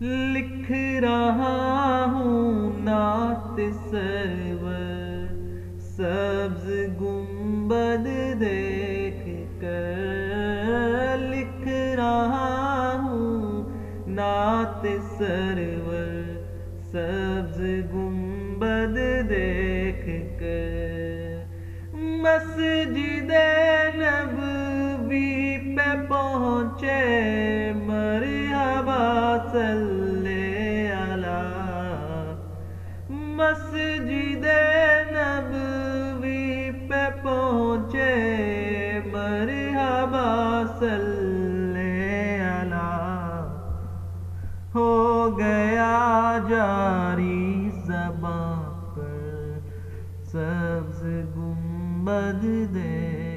لکھ رہا ہوں نعت سرور، سبز گنبد دیکھ کر لکھ رہا ہوں نعت سرور، سبز گنبد دیکھ کر۔ مسجد نبوی پہ پہنچے مرحبا صلی علی، مسجد نبوی پہ پہنچے مرحبا صلی علی، ہو گیا جاری زباں پر سبز گنبد دیکھ